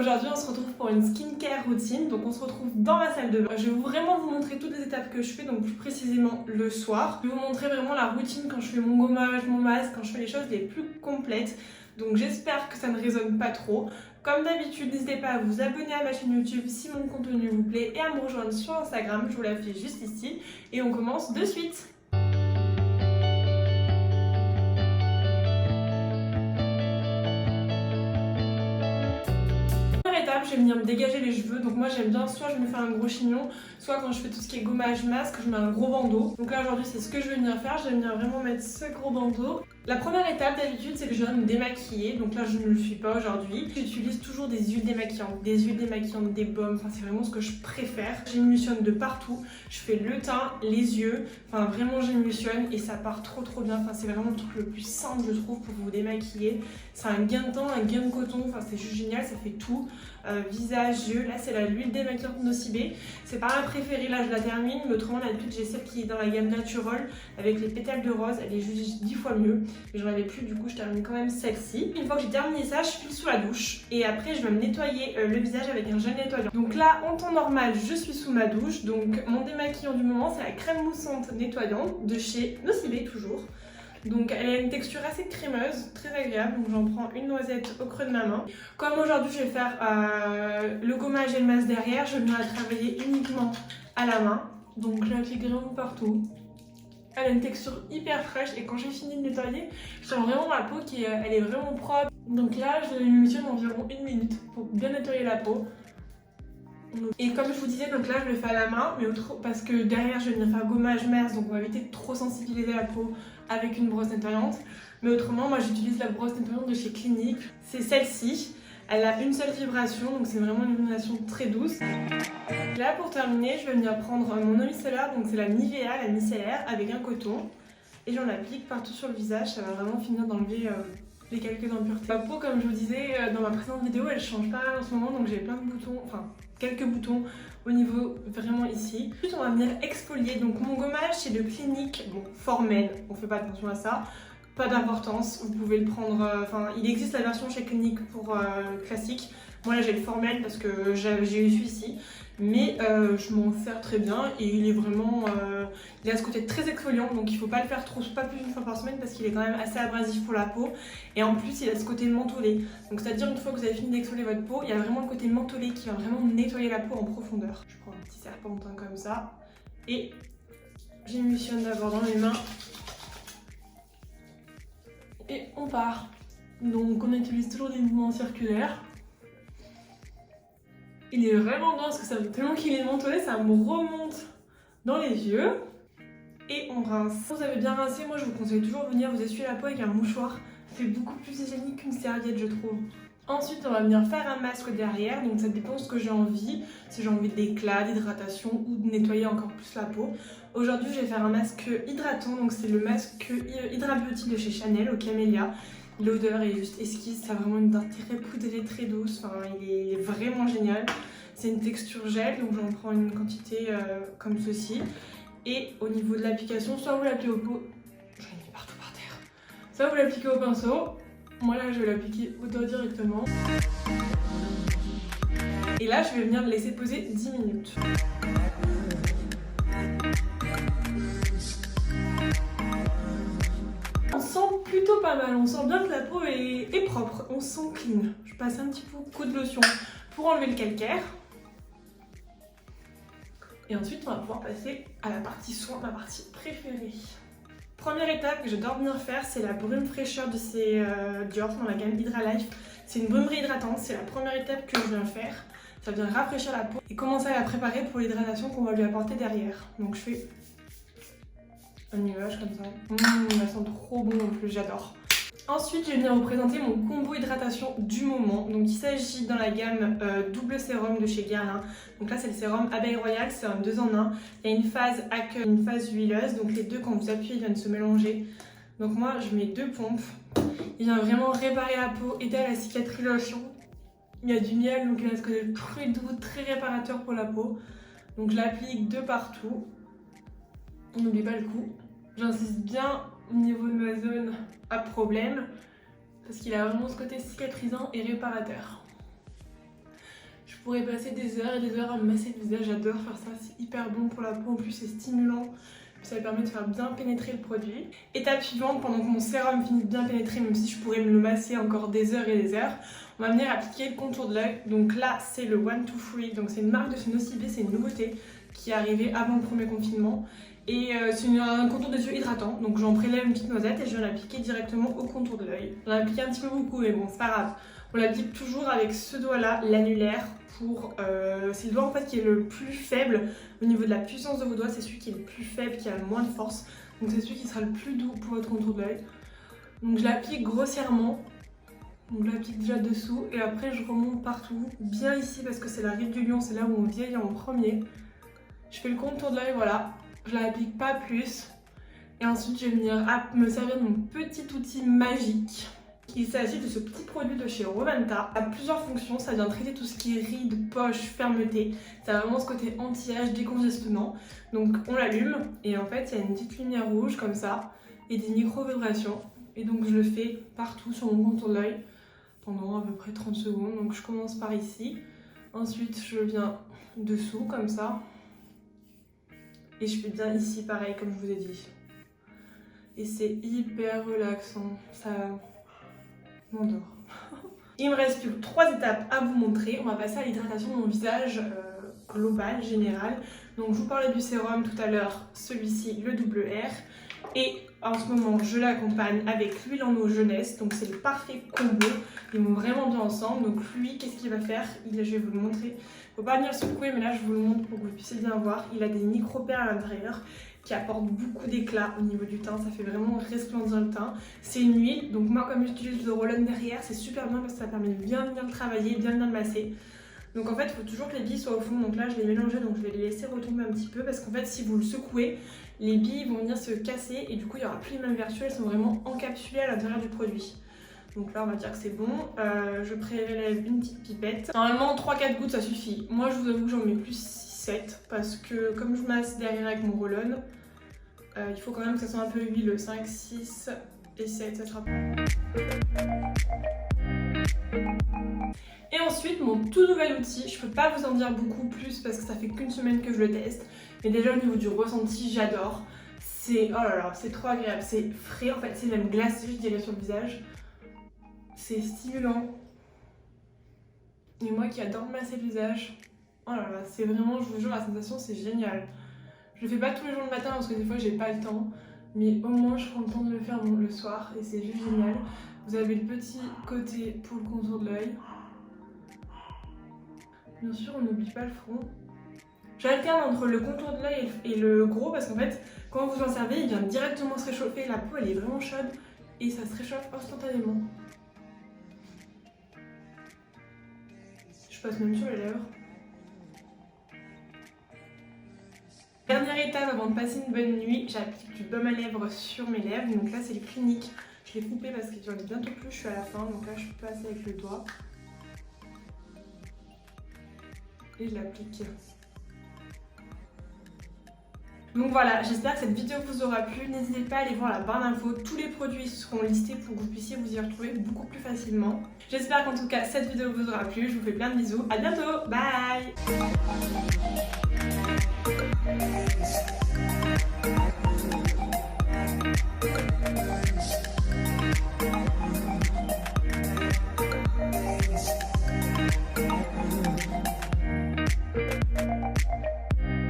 Aujourd'hui on se retrouve pour une skincare routine, donc on se retrouve dans la salle de bain. Je vais vraiment vous montrer toutes les étapes que je fais, donc plus précisément le soir. Je vais vous montrer vraiment la routine quand je fais mon gommage, mon masque, quand je fais les choses les plus complètes. Donc j'espère que ça ne résonne pas trop. Comme d'habitude, n'hésitez pas à vous abonner à ma chaîne YouTube si mon contenu vous plaît et à me rejoindre sur Instagram, je vous l'affiche juste ici. Et on commence de suite. Je vais venir me dégager les cheveux, donc moi j'aime bien soit je me fais un gros chignon, soit quand je fais tout ce qui est gommage masque je mets un gros bandeau. Donc là aujourd'hui c'est ce que je vais venir faire, je vais venir vraiment mettre ce gros bandeau. La première étape d'habitude c'est que je viens me démaquiller, donc là je ne le suis pas aujourd'hui. J'utilise toujours des huiles démaquillantes, des baumes, enfin c'est vraiment ce que je préfère. J'émulsionne de partout, je fais le teint, les yeux, enfin vraiment j'émulsionne et ça part trop bien, enfin c'est vraiment le truc le plus simple je trouve pour vous démaquiller. C'est un gain de temps, un gain de coton, enfin c'est juste génial, ça fait tout. Visage, yeux, là c'est l'huile démaquillante Nocibé, c'est pas ma préférée, là je la termine, mais autrement d'habitude j'ai celle qui est dans la gamme Natural avec les pétales de rose, elle est juste 10 fois mieux, mais j'en avais plus, du coup je termine quand même celle-ci. Une fois que j'ai terminé ça, je file sous la douche et après je vais me nettoyer le visage avec un gel nettoyant. Donc là en temps normal je suis sous ma douche, donc mon démaquillant du moment c'est la crème moussante nettoyante de chez Nocibé toujours. Donc elle a une texture assez crémeuse, très agréable, donc j'en prends une noisette au creux de ma main. Comme aujourd'hui je vais faire le gommage et le masque derrière, je vais venir la travailler uniquement à la main. Donc je l'applique vraiment partout. Elle a une texture hyper fraîche et quand j'ai fini de nettoyer, je sens vraiment ma peau elle est vraiment propre. Donc là je l'émulsionne environ 1 minute pour bien nettoyer la peau. Et comme je vous disais, donc là je le fais à la main, mais parce que derrière je vais venir faire gommage masque, donc on va éviter de trop sensibiliser la peau avec une brosse nettoyante. Mais autrement, moi j'utilise la brosse nettoyante de chez Clinique, c'est celle-ci. Elle a une seule vibration, donc c'est vraiment une vibration très douce. Là pour terminer, je vais venir prendre mon eau micellaire, donc c'est la Nivea, la micellaire, avec un coton. Et j'en applique partout sur le visage, ça va vraiment finir d'enlever les quelques impuretés. Ma peau, comme je vous disais dans ma précédente vidéo, elle change pas mal en ce moment, donc j'ai plein de boutons, enfin quelques boutons au niveau vraiment ici. Ensuite on va venir exfolier, donc mon gommage c'est de Clinique, bon formel, on fait pas attention à ça, pas d'importance, vous pouvez le prendre, enfin il existe la version chez Clinique pour classique. Moi là j'ai le formel parce que j'ai eu celui-ci, mais je m'en sers très bien et il est vraiment, il a ce côté très exfoliant, donc il faut pas le faire trop, pas plus d'une fois par semaine parce qu'il est quand même assez abrasif pour la peau et en plus il a ce côté mentholé, donc c'est à dire une fois que vous avez fini d'exfolier votre peau, il y a vraiment le côté mentholé qui va vraiment nettoyer la peau en profondeur. Je prends un petit serpentin comme ça et j'émulsionne d'abord dans mes mains et on part. Donc on utilise toujours des mouvements circulaires. Il est vraiment bien parce que ça, tellement qu'il est mentholé, ça me remonte dans les yeux. Et on rince. Si vous avez bien rincé, moi je vous conseille toujours de venir vous essuyer la peau avec un mouchoir. C'est beaucoup plus hygiénique qu'une serviette je trouve. Ensuite on va venir faire un masque derrière, donc ça dépend de ce que j'ai envie. Si j'ai envie d'éclat, d'hydratation ou de nettoyer encore plus la peau. Aujourd'hui je vais faire un masque hydratant, donc c'est le masque Hydra Beauty de chez Chanel au camélia. L'odeur est juste esquisse, ça a vraiment une teinte très poudrée, très douce, enfin, il est vraiment génial. C'est une texture gel, donc j'en prends une quantité comme ceci. Et au niveau de l'application, soit vous l'appliquez au pot, j'en ai mis partout par terre, soit vous l'appliquez au pinceau, moi là je vais l'appliquer au doigt directement. Et là je vais venir le laisser poser 10 minutes. On sent plutôt pas mal, on sent bien que la peau est propre, on sent clean. Je passe un petit coup de lotion pour enlever le calcaire. Et ensuite on va pouvoir passer à la partie soin, ma partie préférée. Première étape que j'adore venir faire, c'est la brume fraîcheur de ces Dior dans la gamme Hydra Life. C'est une brume réhydratante, c'est la première étape que je viens faire. Ça vient rafraîchir la peau et commencer à la préparer pour l'hydratation qu'on va lui apporter derrière. Donc je fais un nuage comme ça. Ça sent trop bon en plus, j'adore. Ensuite, je vais venir vous présenter mon combo hydratation du moment. Donc il s'agit dans la gamme double sérum de chez Guerlain. Donc là c'est le sérum Abeille Royale, c'est un 2 en 1. Il y a une phase aqueuse, une phase huileuse. Donc les deux quand vous appuyez ils viennent se mélanger. Donc moi je mets 2 pompes. Il vient vraiment réparer la peau, aider à la cicatrisation. Il y a du miel, donc il a ce côté très doux, très réparateur pour la peau. Donc je l'applique de partout. On n'oublie pas le coup. J'insiste bien au niveau de ma zone à problème parce qu'il a vraiment ce côté cicatrisant et réparateur. pourrais passer des heures et des heures à me masser le visage, j'adore faire ça, c'est hyper bon pour la peau, en plus c'est stimulant. Ça permet de faire bien pénétrer le produit. Étape suivante, pendant que mon sérum finit de bien pénétrer, même si je pourrais me le masser encore des heures et des heures, on va venir appliquer le contour de l'œil. Donc là, c'est le 1-2-3, donc c'est une marque de chez Nocibé, c'est une nouveauté qui est arrivée avant le premier confinement. Et c'est un contour des yeux hydratant, donc j'en prélève une petite noisette et je viens l'appliquer directement au contour de l'œil. J'en ai appliqué un petit peu beaucoup, mais bon, c'est pas grave. On l'applique toujours avec ce doigt-là, l'annulaire, c'est le doigt en fait qui est le plus faible au niveau de la puissance de vos doigts, c'est celui qui est le plus faible, qui a le moins de force, donc c'est celui qui sera le plus doux pour votre contour de l'œil. Donc je l'applique grossièrement, donc je l'applique déjà dessous et après je remonte partout, bien ici parce que c'est la rive du lion, c'est là où on vieillit en premier. Je fais le contour de l'œil, voilà, je l'applique pas plus et ensuite je vais venir me servir de mon petit outil magique. Il s'agit de ce petit produit de chez Roventa. Ça a plusieurs fonctions, ça vient traiter tout ce qui est rides, poches, fermeté. Ça a vraiment ce côté anti-âge, décongestionnement. Donc on l'allume et en fait il y a une petite lumière rouge comme ça et des micro-vibrations. Et donc je le fais partout sur mon contour de l'œil pendant à peu près 30 secondes. Donc je commence par ici. Ensuite je viens dessous comme ça. Et je fais bien ici pareil comme je vous ai dit. Et c'est hyper relaxant. Ça m'endort. Il me reste plus que 3 étapes à vous montrer. On va passer à l'hydratation de mon visage global, général. Donc je vous parlais du sérum tout à l'heure, celui-ci, le WR. Et en ce moment, je l'accompagne avec l'huile en eau jeunesse. Donc c'est le parfait combo. Ils vont vraiment bien ensemble. Donc lui, qu'est-ce qu'il va faire? Je vais vous le montrer. Faut pas venir secouer, mais là je vous le montre pour que vous puissiez bien voir. Il a des micro-perles à l'intérieur qui apporte beaucoup d'éclat au niveau du teint, ça fait vraiment resplendir le teint. C'est une huile, donc moi comme j'utilise le roll-on derrière, c'est super bien parce que ça permet de bien venir le travailler, bien le masser. Donc en fait, il faut toujours que les billes soient au fond, donc là je les mélangeais, donc je vais les laisser retomber un petit peu parce qu'en fait si vous le secouez, les billes vont venir se casser et du coup il n'y aura plus les mêmes vertus, elles sont vraiment encapsulées à l'intérieur du produit. Donc là on va dire que c'est bon, je prélève une petite pipette. Normalement 3-4 gouttes ça suffit, moi je vous avoue que j'en mets plus 7 parce que comme je masse derrière avec mon roll-on, il faut quand même que ça soit un peu huileux. 5, 6 et 7, ça sera bon. Et ensuite mon tout nouvel outil, je peux pas vous en dire beaucoup plus parce que ça fait qu'une semaine que je le teste, mais déjà au niveau du ressenti j'adore. C'est, oh là là, c'est trop agréable, c'est frais en fait, c'est même glacé je dirais sur le visage. C'est stimulant. Et moi qui adore masser le visage, oh là là, c'est vraiment, je vous jure, la sensation c'est génial. Je le fais pas tous les jours le matin parce que des fois j'ai pas le temps, mais au moins je prends le temps de le faire le soir et c'est juste génial. Vous avez le petit côté pour le contour de l'œil. Bien sûr, on n'oublie pas le front. J'alterne entre le contour de l'œil et le gros parce qu'en fait, quand vous en servez, il vient directement se réchauffer. La peau elle est vraiment chaude et ça se réchauffe instantanément. Je passe même sur les lèvres. Dernière étape avant de passer une bonne nuit, j'applique du baume à lèvres sur mes lèvres. Donc là c'est le Clinique. Je l'ai coupé parce que j'en ai bientôt plus, je suis à la fin. Donc là je passe avec le doigt. Et je l'applique. Donc voilà, j'espère que cette vidéo vous aura plu. N'hésitez pas à aller voir la barre d'infos. Tous les produits seront listés pour que vous puissiez vous y retrouver beaucoup plus facilement. J'espère qu'en tout cas cette vidéo vous aura plu. Je vous fais plein de bisous. À bientôt. Bye.